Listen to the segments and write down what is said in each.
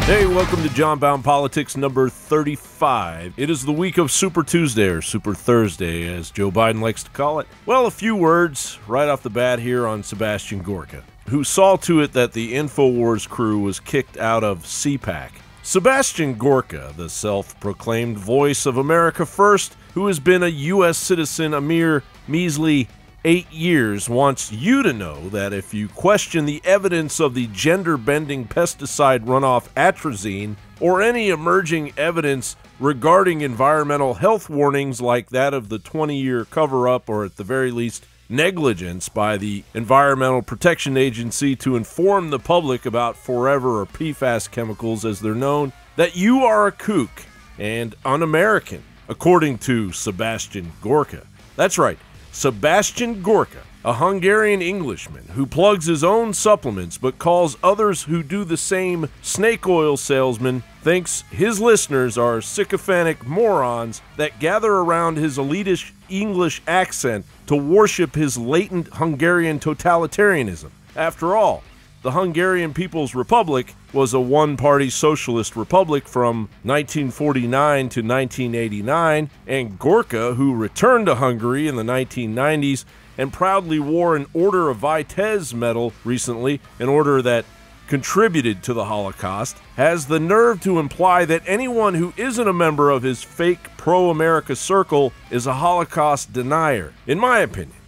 Hey, welcome to John Bound Politics number 35. It is the week of Super Tuesday, or Super Thursday, as Joe Biden likes to call it. Well, a few words right off the bat here on Sebastian Gorka, who saw to it that the InfoWars crew was kicked out of CPAC. Sebastian Gorka, the self-proclaimed voice of America First, who has been a U.S. citizen a mere measly 8 years, wants you to know that if you question the evidence of the gender-bending pesticide runoff Atrazine, or any emerging evidence regarding environmental health warnings like that of the 20-year cover-up, or at the very least negligence by the Environmental Protection Agency to inform the public about forever or PFAS chemicals as they're known, that you are a kook and un-American, according to Sebastian Gorka. That's right, Sebastian Gorka, a Hungarian Englishman who plugs his own supplements but calls others who do the same snake oil salesmen, thinks his listeners are sycophantic morons that gather around his elitist English accent to worship his latent Hungarian totalitarianism. After all, the Hungarian People's Republic was a one-party socialist republic from 1949 to 1989, and Gorka, who returned to Hungary in the 1990s and proudly wore an Order of Vitez medal recently, an order that contributed to the Holocaust, has the nerve to imply that anyone who isn't a member of his fake pro-America circle is a Holocaust denier. In my opinion,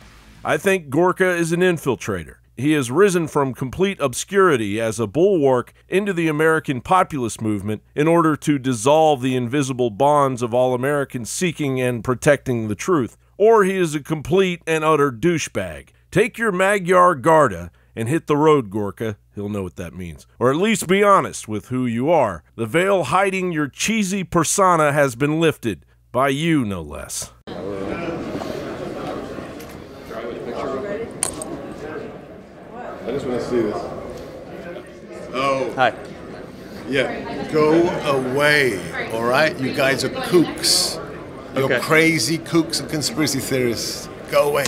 I think Gorka is an infiltrator. He has risen from complete obscurity as a bulwark into the American populist movement in order to dissolve the invisible bonds of all Americans seeking and protecting the truth. Or he is a complete and utter douchebag. Take your Magyar Garda and hit the road, Gorka. He'll know what that means. Or at least be honest with who you are. The veil hiding your cheesy persona has been lifted. By you, no less. I just want to see this. Oh. Hi. Yeah. Go away, all right? You guys are kooks. You're Okay. crazy kooks and conspiracy theorists. Go away.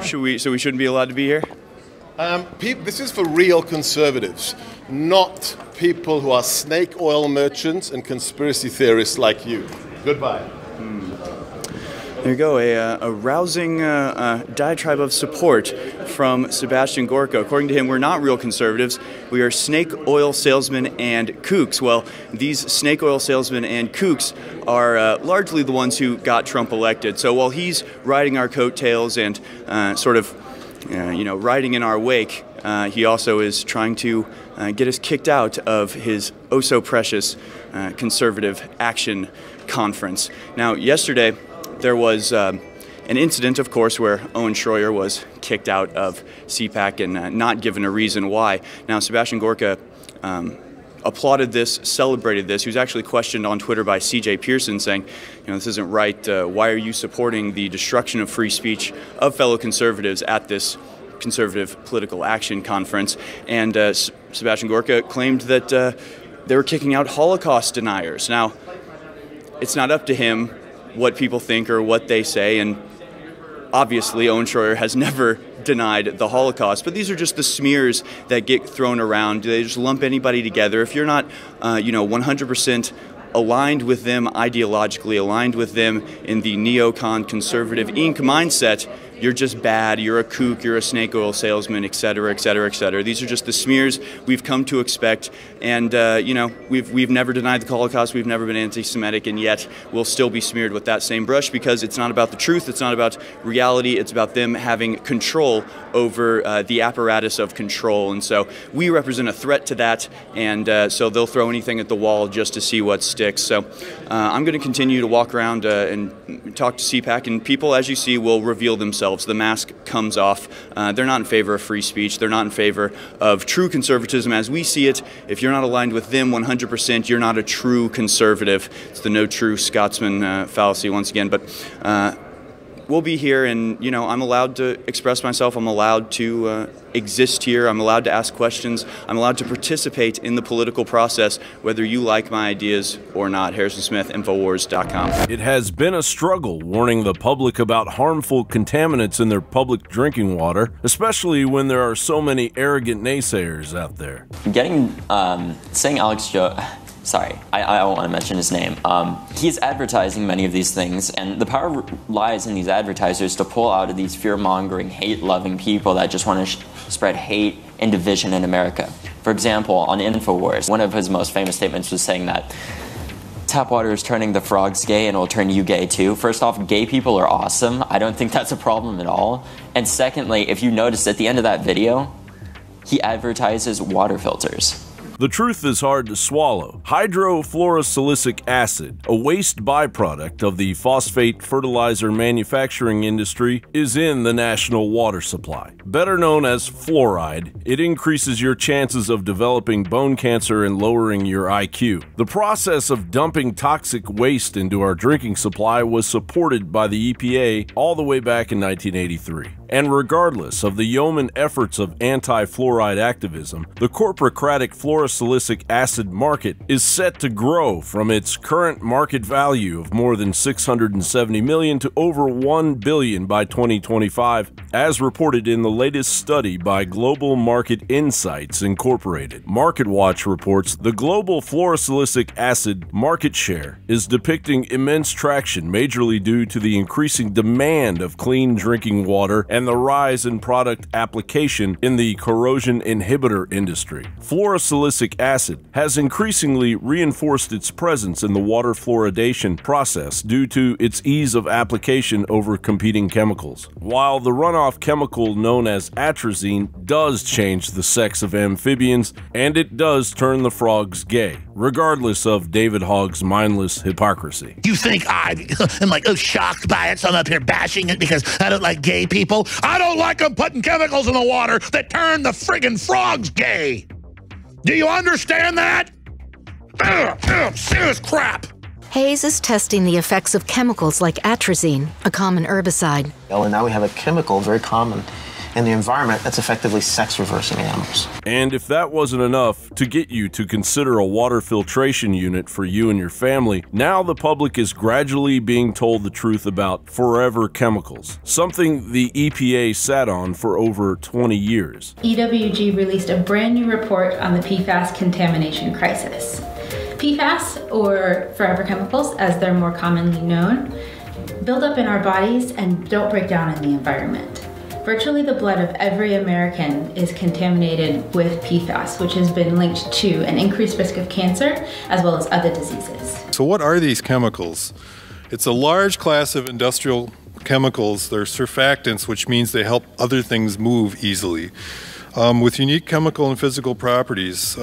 So we shouldn't be allowed to be here? This is for real conservatives, not people who are snake oil merchants and conspiracy theorists like you. Goodbye. There you go, a rousing diatribe of support from Sebastian Gorka. According to him, we're not real conservatives. We are snake oil salesmen and kooks. Well, these snake oil salesmen and kooks are largely the ones who got Trump elected. So while he's riding our coattails and riding in our wake, he also is trying to get us kicked out of his oh-so-precious conservative action conference. Now, yesterday, there was an incident, of course, where Owen Schroyer was kicked out of CPAC and not given a reason why. Now, Sebastian Gorka applauded this, celebrated this. He was actually questioned on Twitter by C.J. Pearson saying, this isn't right. Why are you supporting the destruction of free speech of fellow conservatives at this conservative political action conference? And Sebastian Gorka claimed that they were kicking out Holocaust deniers. Now, it's not up to him what people think or what they say, and obviously Owen Schroyer has never denied the Holocaust, but these are just the smears that get thrown around. They just lump anybody together. If you're not 100% aligned with them ideologically, aligned with them in the neocon conservative Inc. mindset, you're just bad, you're a kook, you're a snake oil salesman, et cetera, et cetera, et cetera. These are just the smears we've come to expect, and we've never denied the Holocaust, we've never been anti-Semitic, and yet we'll still be smeared with that same brush because it's not about the truth, it's not about reality, it's about them having control over the apparatus of control. And so we represent a threat to that, and so they'll throw anything at the wall just to see what sticks. So I'm going to continue to walk around and talk to CPAC, and people, as you see, will reveal themselves. The mask comes off. They're not in favor of free speech. They're not in favor of true conservatism as we see it. If you're not aligned with them 100%, you're not a true conservative. It's the no true Scotsman fallacy once again. But we'll be here, and I'm allowed to express myself. I'm allowed to exist here. I'm allowed to ask questions. I'm allowed to participate in the political process, whether you like my ideas or not. Harrison Smith, Infowars.com. It has been a struggle warning the public about harmful contaminants in their public drinking water, especially when there are so many arrogant naysayers out there. Saying Alex Jones, sorry, I don't want to mention his name. He's advertising many of these things, and the power lies in these advertisers to pull out of these fear-mongering, hate-loving people that just want to spread hate and division in America. For example, on InfoWars, one of his most famous statements was saying that tap water is turning the frogs gay and it will turn you gay too. First off, gay people are awesome. I don't think that's a problem at all. And secondly, if you notice at the end of that video, he advertises water filters. The truth is hard to swallow. Hydrofluorosilicic acid, a waste byproduct of the phosphate fertilizer manufacturing industry, is in the national water supply. Better known as fluoride, it increases your chances of developing bone cancer and lowering your IQ. The process of dumping toxic waste into our drinking supply was supported by the EPA all the way back in 1983. And regardless of the yeoman efforts of anti-fluoride activism, the corporocratic fluorosilicic acid market is set to grow from its current market value of more than $670 million to over $1 billion by 2025, as reported in the latest study by Global Market Insights Incorporated. MarketWatch reports the global fluorosilicic acid market share is depicting immense traction, majorly due to the increasing demand of clean drinking water and the rise in product application in the corrosion inhibitor industry. Fluorosilicic acid has increasingly reinforced its presence in the water fluoridation process due to its ease of application over competing chemicals. While the runoff chemical known as Atrazine does change the sex of amphibians, and it does turn the frogs gay, regardless of David Hogg's mindless hypocrisy. You think I am like shocked by it, so I'm up here bashing it because I don't like gay people? I don't like them putting chemicals in the water that turn the friggin' frogs gay. Do you understand that? Serious crap. Hayes is testing the effects of chemicals like atrazine, a common herbicide. And now we have a chemical very common in the environment that's effectively sex-reversing animals. And if that wasn't enough to get you to consider a water filtration unit for you and your family, now the public is gradually being told the truth about forever chemicals, something the EPA sat on for over 20 years. EWG released a brand new report on the PFAS contamination crisis. PFAS, or forever chemicals as they're more commonly known, build up in our bodies and don't break down in the environment. Virtually the blood of every American is contaminated with PFAS, which has been linked to an increased risk of cancer as well as other diseases. So what are these chemicals? It's a large class of industrial chemicals. They're surfactants, which means they help other things move easily. With unique chemical and physical properties.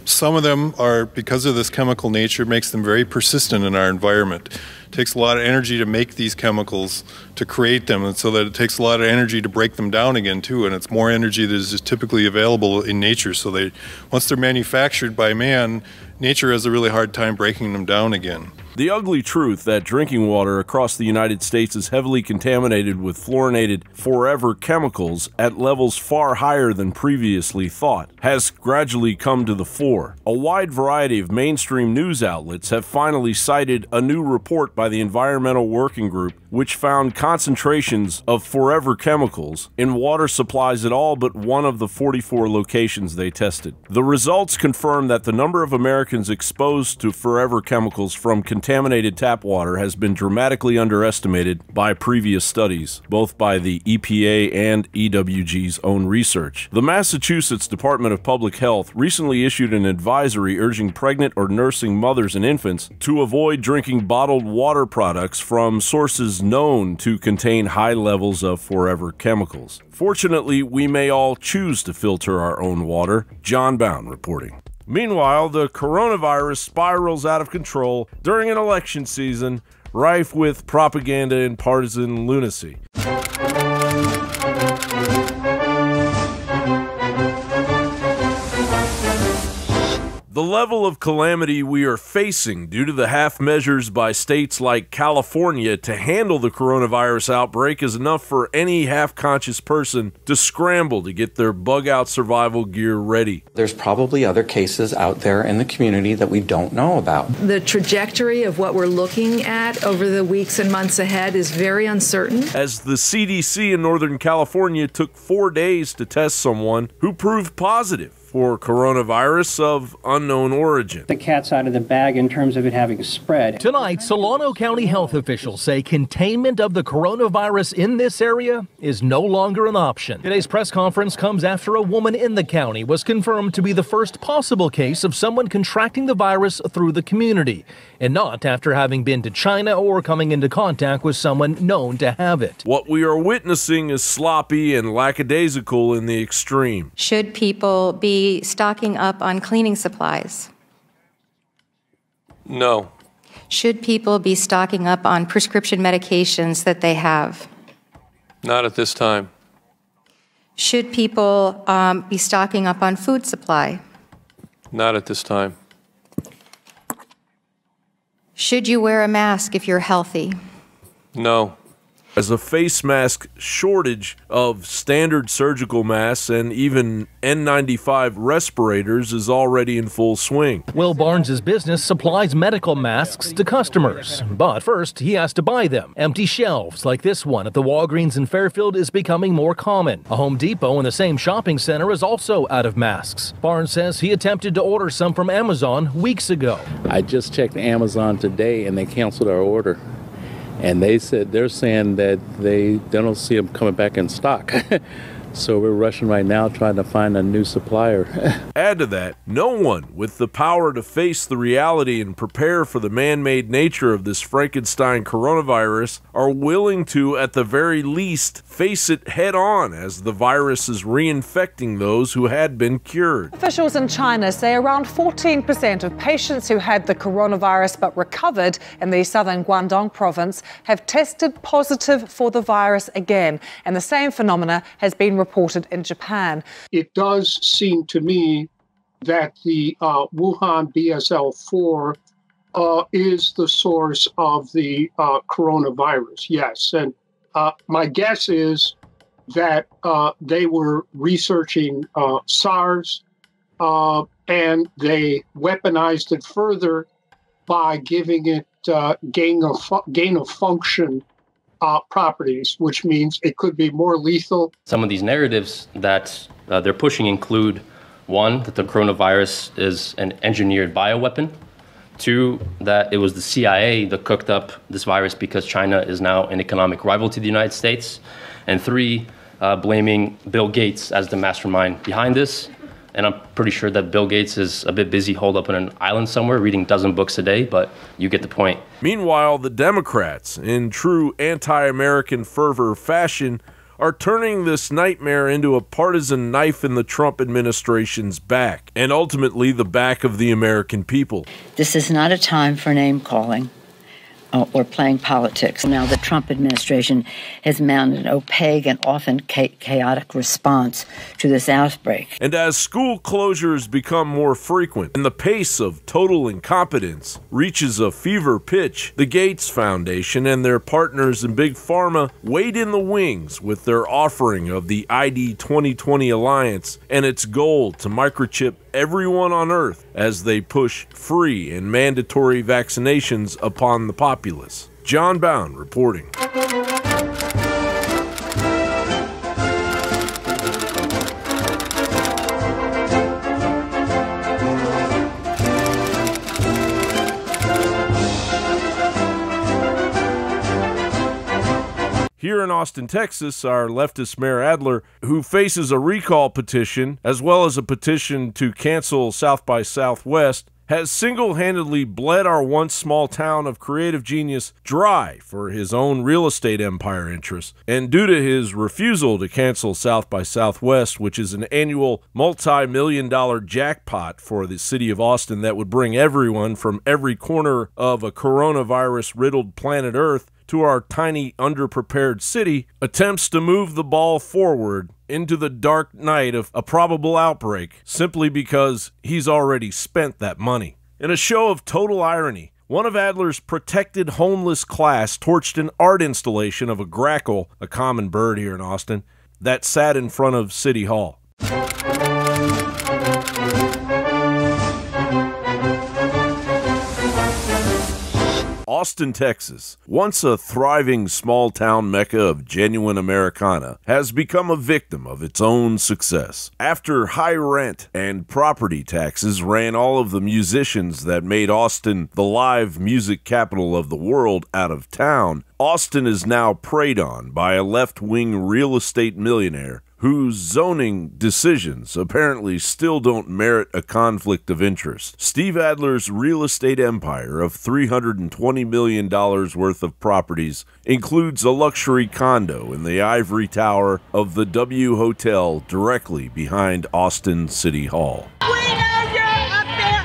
Some of them are, because of this chemical nature, makes them very persistent in our environment. It takes a lot of energy to make these chemicals, to create them, and so that it takes a lot of energy to break them down again too, and it's more energy that is just typically available in nature. So once they're manufactured by man, nature has a really hard time breaking them down again. The ugly truth that drinking water across the United States is heavily contaminated with fluorinated forever chemicals at levels far higher than previously thought has gradually come to the fore. A wide variety of mainstream news outlets have finally cited a new report by the Environmental Working Group which found concentrations of forever chemicals in water supplies at all but one of the 44 locations they tested. The results confirm that the number of Americans exposed to forever chemicals from contaminated tap water has been dramatically underestimated by previous studies, both by the EPA and EWG's own research. The Massachusetts Department of Public Health recently issued an advisory urging pregnant or nursing mothers and infants to avoid drinking bottled water products from sources known to contain high levels of forever chemicals. Fortunately, we may all choose to filter our own water. John Bound reporting. Meanwhile, the coronavirus spirals out of control during an election season, rife with propaganda and partisan lunacy. The level of calamity we are facing due to the half measures by states like California to handle the coronavirus outbreak is enough for any half-conscious person to scramble to get their bug-out survival gear ready. There's probably other cases out there in the community that we don't know about. The trajectory of what we're looking at over the weeks and months ahead is very uncertain. As the CDC in Northern California took 4 days to test someone who proved positive for coronavirus of unknown origin. The cat's out of the bag in terms of it having spread. Tonight, Solano County health officials say containment of the coronavirus in this area is no longer an option. Today's press conference comes after a woman in the county was confirmed to be the first possible case of someone contracting the virus through the community, and not after having been to China or coming into contact with someone known to have it. What we are witnessing is sloppy and lackadaisical in the extreme. Should people be stocking up on cleaning supplies? No. Should people be stocking up on prescription medications that they have? Not at this time. Should people be stocking up on food supply? Not at this time. Should you wear a mask if you're healthy? No. As a face mask shortage of standard surgical masks and even N95 respirators is already in full swing. Will Barnes' business supplies medical masks to customers, but first he has to buy them. Empty shelves like this one at the Walgreens in Fairfield is becoming more common. A Home Depot in the same shopping center is also out of masks. Barnes says he attempted to order some from Amazon weeks ago. I just checked Amazon today and they canceled our order. And they're saying that they don't see them coming back in stock. So we're rushing right now trying to find a new supplier. Add to that, no one with the power to face the reality and prepare for the man-made nature of this Frankenstein coronavirus are willing to, at the very least, face it head-on as the virus is reinfecting those who had been cured. Officials in China say around 14% of patients who had the coronavirus but recovered in the southern Guangdong province have tested positive for the virus again, and the same phenomena has been reported in Japan. It does seem to me that the Wuhan BSL-4 is the source of the coronavirus, yes. And my guess is that they were researching SARS and they weaponized it further by giving it gain of function properties, which means it could be more lethal. Some of these narratives that they're pushing include, one, that the coronavirus is an engineered bioweapon. Two, that it was the CIA that cooked up this virus because China is now an economic rival to the United States. And three, blaming Bill Gates as the mastermind behind this. And I'm pretty sure that Bill Gates is a bit busy holed up on an island somewhere reading a dozen books a day, but you get the point. Meanwhile, the Democrats, in true anti-American fervor fashion, are turning this nightmare into a partisan knife in the Trump administration's back, and ultimately the back of the American people. This is not a time for name-calling or playing politics. Now, the Trump administration has mounted an opaque and often chaotic response to this outbreak. And as school closures become more frequent and the pace of total incompetence reaches a fever pitch, the Gates Foundation and their partners in Big Pharma wait in the wings with their offering of the ID 2020 Alliance and its goal to microchip everyone on Earth as they push free and mandatory vaccinations upon the populace. John Bound reporting. Here in Austin, Texas, our leftist Mayor Adler, who faces a recall petition as well as a petition to cancel South by Southwest, has single-handedly bled our once small town of creative genius dry for his own real estate empire interests. And due to his refusal to cancel South by Southwest, which is an annual multi-million-dollar jackpot for the city of Austin that would bring everyone from every corner of a coronavirus-riddled planet Earth to our tiny, underprepared city, attempts to move the ball forward into the dark night of a probable outbreak simply because he's already spent that money. In a show of total irony, one of Adler's protected homeless class torched an art installation of a grackle, a common bird here in Austin, that sat in front of City Hall. Austin, Texas, once a thriving small-town mecca of genuine Americana, has become a victim of its own success. After high rent and property taxes ran all of the musicians that made Austin the live music capital of the world out of town, Austin is now preyed on by a left-wing real estate millionaire whose zoning decisions apparently still don't merit a conflict of interest. Steve Adler's real estate empire of $320 million worth of properties includes a luxury condo in the ivory tower of the W Hotel directly behind Austin City Hall. We know you're up there.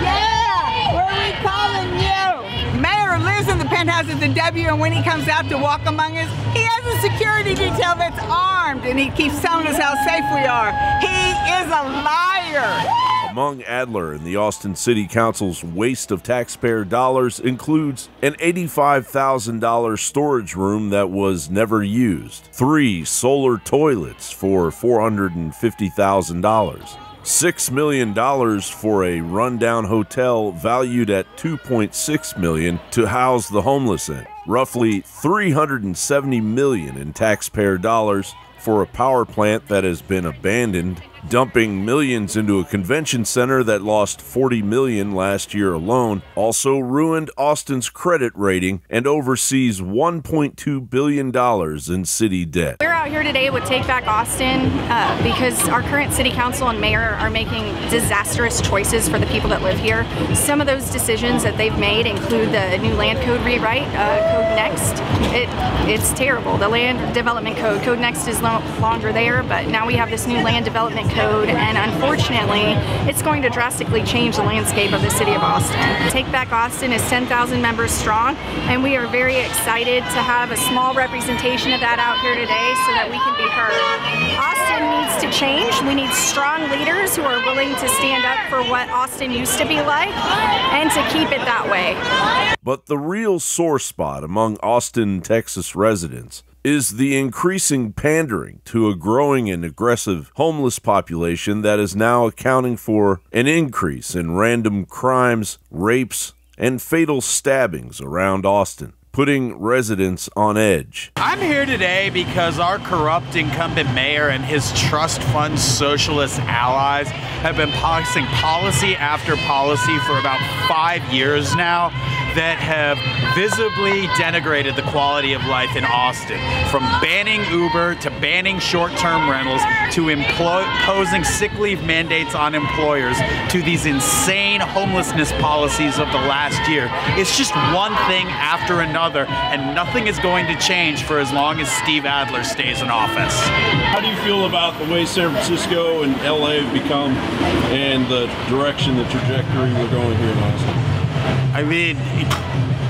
Yeah, where are we calling you? Mayor lives in the penthouse at the W, and when he comes out to walk among us, he has a security detail that's armed, and he keeps telling us how safe we are. He is a liar. Among Adler and the Austin City Council's waste of taxpayer dollars includes an $85,000 storage room that was never used, 3 solar toilets for $450,000, $6 million for a rundown hotel valued at $2.6 million to house the homeless in, roughly $370 million in taxpayer dollars for a power plant that has been abandoned, dumping millions into a convention center that lost $40 million last year alone, also ruined Austin's credit rating and oversees $1.2 billion in city debt. We're out here today with Take Back Austin because our current city council and mayor are making disastrous choices for the people that live here. Some of those decisions that they've made include the new land code rewrite, Code Next. It's terrible. The land development code, Code Next is no longer there, but now we have this new land development code, and unfortunately it's going to drastically change the landscape of the city of Austin. Take Back Austin is 10,000 members strong, and we are very excited to have a small representation of that out here today so that we can be heard. Austin needs to change. We need strong leaders who are willing to stand up for what Austin used to be like and to keep it that way. But the real sore spot among Austin, Texas residents is the increasing pandering to a growing and aggressive homeless population that is now accounting for an increase in random crimes, rapes, and fatal stabbings around Austin, putting residents on edge. I'm here today because our corrupt incumbent mayor and his trust fund socialist allies have been passing policy after policy for about 5 years now that have visibly denigrated the quality of life in Austin, from banning Uber to banning short-term rentals to imposing sick leave mandates on employers to these insane homelessness policies of the last year. It's just one thing after another, and nothing is going to change for as long as Steve Adler stays in office. How do you feel about the way San Francisco and LA have become and the direction, the trajectory we're going here in Austin? I mean,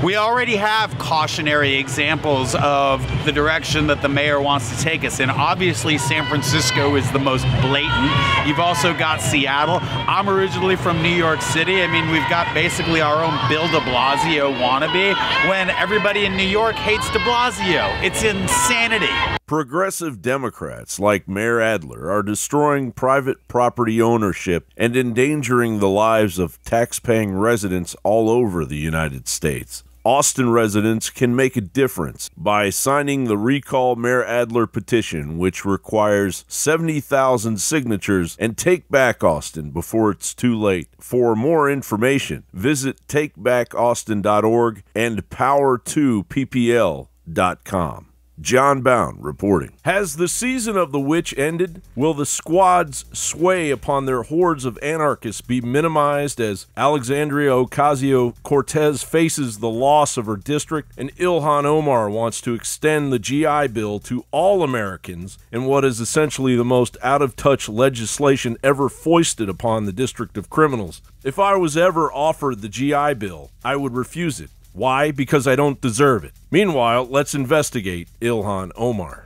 we already have cautionary examples of the direction that the mayor wants to take us in. Obviously, San Francisco is the most blatant. You've also got Seattle. I'm originally from New York City. I mean, we've got basically our own Bill de Blasio wannabe when everybody in New York hates de Blasio. It's insanity. Progressive Democrats like Mayor Adler are destroying private property ownership and endangering the lives of tax-paying residents all over the United States. Austin residents can make a difference by signing the Recall Mayor Adler petition, which requires 70,000 signatures, and take back Austin before it's too late. For more information, visit takebackaustin.org and power2ppl.com. John Bound reporting. Has the season of the witch ended? Will the squad's sway upon their hordes of anarchists be minimized as Alexandria Ocasio-Cortez faces the loss of her district and Ilhan Omar wants to extend the GI Bill to all Americans in what is essentially the most out-of-touch legislation ever foisted upon the District of Criminals? If I was ever offered the GI Bill, I would refuse it. Why? Because I don't deserve it. Meanwhile, let's investigate Ilhan Omar.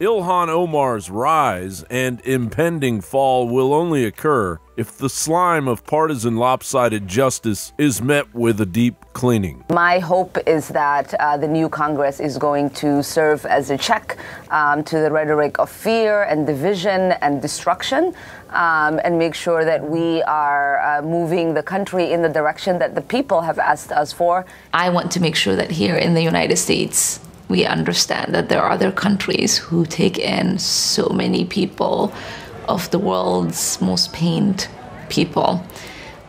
Ilhan Omar's rise and impending fall will only occur if the slime of partisan lopsided justice is met with a deep cleaning. My hope is that the new Congress is going to serve as a check to the rhetoric of fear and division and destruction, and make sure that we are moving the country in the direction that the people have asked us for. I want to make sure that here in the United States, we understand that there are other countries who take in so many people of the world's most pained people.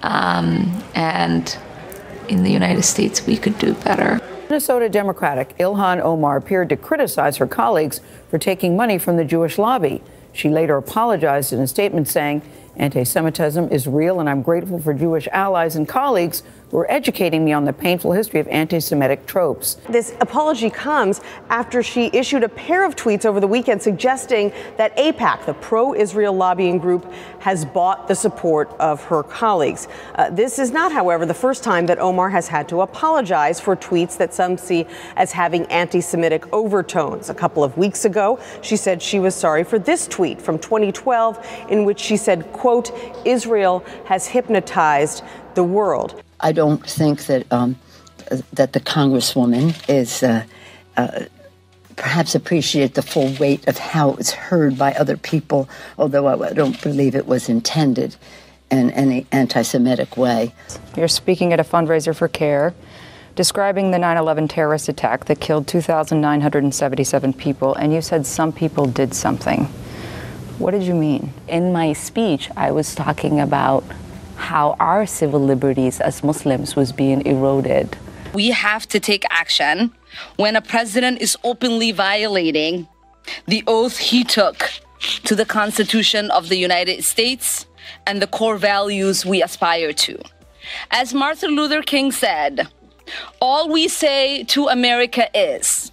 And in the United States, we could do better. Minnesota Democratic Ilhan Omar appeared to criticize her colleagues for taking money from the Jewish lobby. She later apologized in a statement saying, "Anti-Semitism is real, and I'm grateful for Jewish allies and colleagues who are educating me on the painful history of anti-Semitic tropes." This apology comes after she issued a pair of tweets over the weekend suggesting that AIPAC, the pro-Israel lobbying group, has bought the support of her colleagues. This is not, however, the first time that Omar has had to apologize for tweets that some see as having anti-Semitic overtones. A couple of weeks ago, she said she was sorry for this tweet from 2012 in which she said, quote, "Israel has hypnotized the world." I don't think that that the Congresswoman is perhaps appreciate the full weight of how it's heard by other people, although I don't believe it was intended in any anti-Semitic way. You're speaking at a fundraiser for CARE, describing the 9/11 terrorist attack that killed 2,977 people, and you said some people did something. What did you mean? In my speech, I was talking about how our civil liberties as Muslims was being eroded. We have to take action when a president is openly violating the oath he took to the Constitution of the United States and the core values we aspire to. As Martin Luther King said, all we say to America is,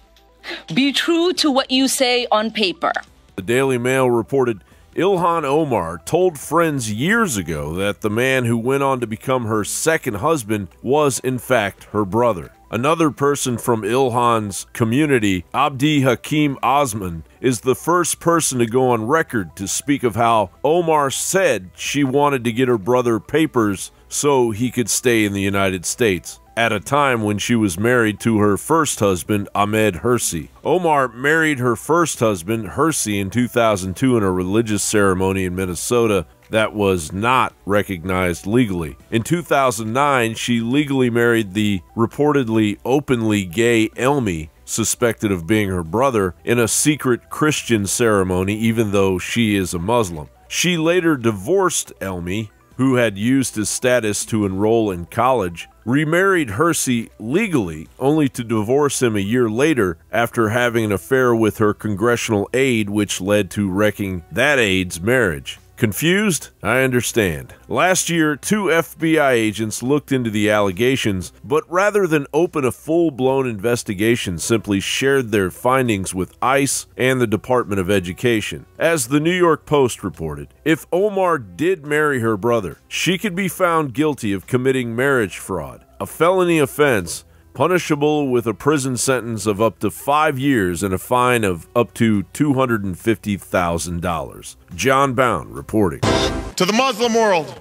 be true to what you say on paper. The Daily Mail reported Ilhan Omar told friends years ago that the man who went on to become her second husband was, in fact, her brother. Another person from Ilhan's community, Abdi Hakim Osman, is the first person to go on record to speak of how Omar said she wanted to get her brother papers so he could stay in the United States, at a time when she was married to her first husband, Ahmed Hersi. Omar married her first husband, Hersi, in 2002 in a religious ceremony in Minnesota that was not recognized legally. In 2009, she legally married the reportedly openly gay Elmi, suspected of being her brother, in a secret Christian ceremony, even though she is a Muslim. She later divorced Elmi, who had used his status to enroll in college, remarried Hersi legally, only to divorce him a year later after having an affair with her congressional aide, which led to wrecking that aide's marriage. Confused? I understand. Last year, 2 FBI agents looked into the allegations, but rather than open a full-blown investigation, simply shared their findings with ICE and the Department of Education. As the New York Post reported, if Omar did marry her brother, she could be found guilty of committing marriage fraud, a felony offense punishable with a prison sentence of up to 5 years and a fine of up to $250,000. John Bound reporting. To the Muslim world,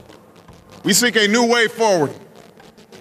we seek a new way forward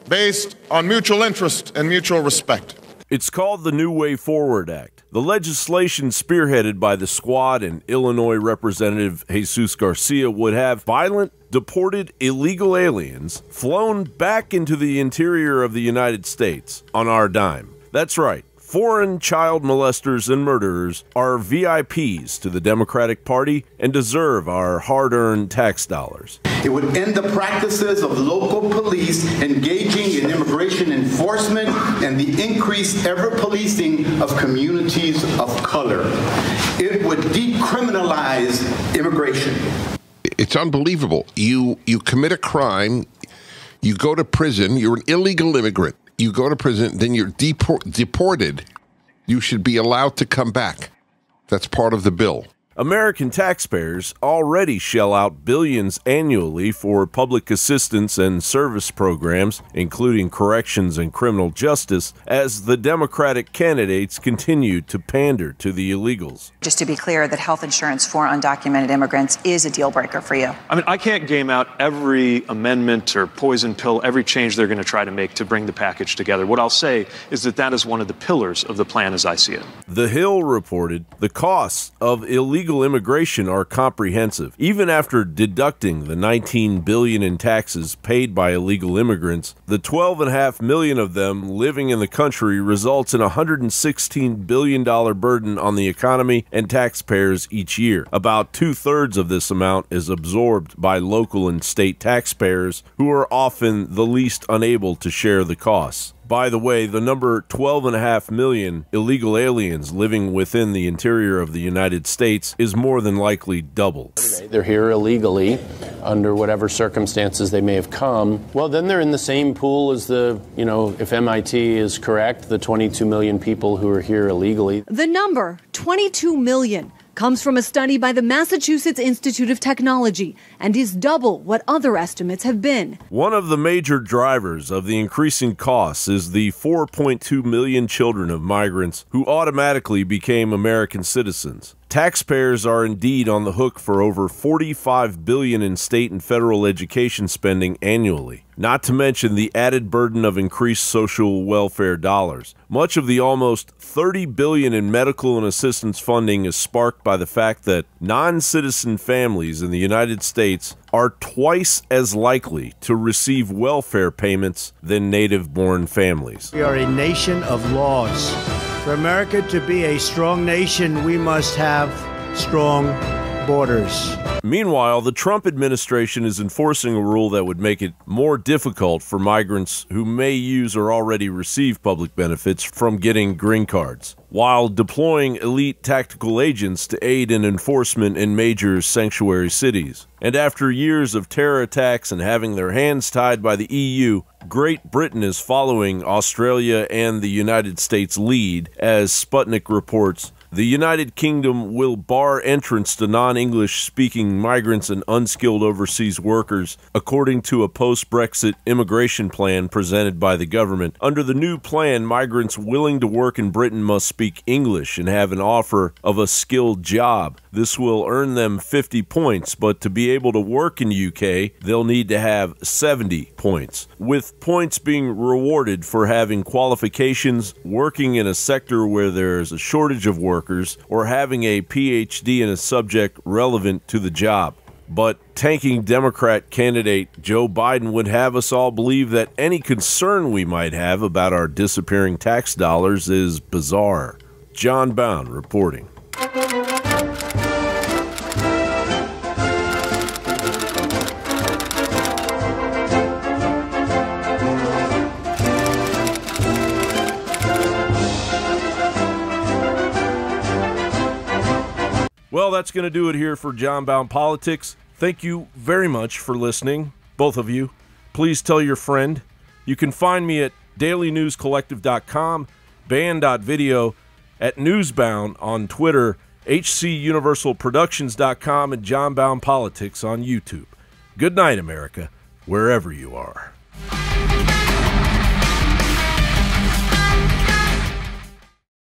based on mutual interest and mutual respect. It's called the New Way Forward Act. The legislation, spearheaded by the Squad and Illinois Representative Jesus Garcia, would have violent, deported illegal aliens flown back into the interior of the United States on our dime. That's right. Foreign child molesters and murderers are VIPs to the Democratic Party and deserve our hard-earned tax dollars. It would end the practices of local police engaging in immigration enforcement and the increased ever-policing of communities of color. It would decriminalize immigration. It's unbelievable. You commit a crime, you go to prison, you're an illegal immigrant. You go to prison, then you're deported. You should be allowed to come back. That's part of the bill. American taxpayers already shell out billions annually for public assistance and service programs, including corrections and criminal justice, as the Democratic candidates continue to pander to the illegals. Just to be clear, that health insurance for undocumented immigrants is a deal breaker for you. I mean, I can't game out every amendment or poison pill, every change they're going to try to make to bring the package together. What I'll say is that that is one of the pillars of the plan as I see it. The Hill reported the costs of illegal immigration are comprehensive. Even after deducting the $19 billion in taxes paid by illegal immigrants, the 12.5 million of them living in the country results in a $116 billion burden on the economy and taxpayers each year. About 2/3 of this amount is absorbed by local and state taxpayers, who are often the least unable to share the costs. By the way, the number 12.5 million illegal aliens living within the interior of the United States is more than likely double. They're here illegally under whatever circumstances they may have come. Well, then they're in the same pool as if MIT is correct, the 22 million people who are here illegally. The number, 22 million, comes from a study by the Massachusetts Institute of Technology and is double what other estimates have been. One of the major drivers of the increasing costs is the 4.2 million children of migrants who automatically became American citizens. Taxpayers are indeed on the hook for over $45 billion in state and federal education spending annually, not to mention the added burden of increased social welfare dollars. Much of the almost $30 billion in medical and assistance funding is sparked by the fact that non-citizen families in the United States are twice as likely to receive welfare payments than native-born families. We are a nation of laws. For America to be a strong nation, we must have strong borders. Meanwhile, the Trump administration is enforcing a rule that would make it more difficult for migrants who may use or already receive public benefits from getting green cards, while deploying elite tactical agents to aid in enforcement in major sanctuary cities. And after years of terror attacks and having their hands tied by the EU, Great Britain is following Australia and the United States' lead, as Sputnik reports. The United Kingdom will bar entrance to non-English speaking migrants and unskilled overseas workers, according to a post-Brexit immigration plan presented by the government. Under the new plan, migrants willing to work in Britain must speak English and have an offer of a skilled job. This will earn them 50 points, but to be able to work in UK, they'll need to have 70 points, with points being rewarded for having qualifications, working in a sector where there's a shortage of workers, or having a PhD in a subject relevant to the job. But tanking Democrat candidate Joe Biden would have us all believe that any concern we might have about our disappearing tax dollars is bizarre. John Bound reporting. Well, that's going to do it here for John Bound Politics. Thank you very much for listening, both of you. Please tell your friend. You can find me at dailynewscollective.com, band.video, at Newsbound on Twitter, hcuniversalproductions.com, and John Bound Politics on YouTube. Good night, America, wherever you are.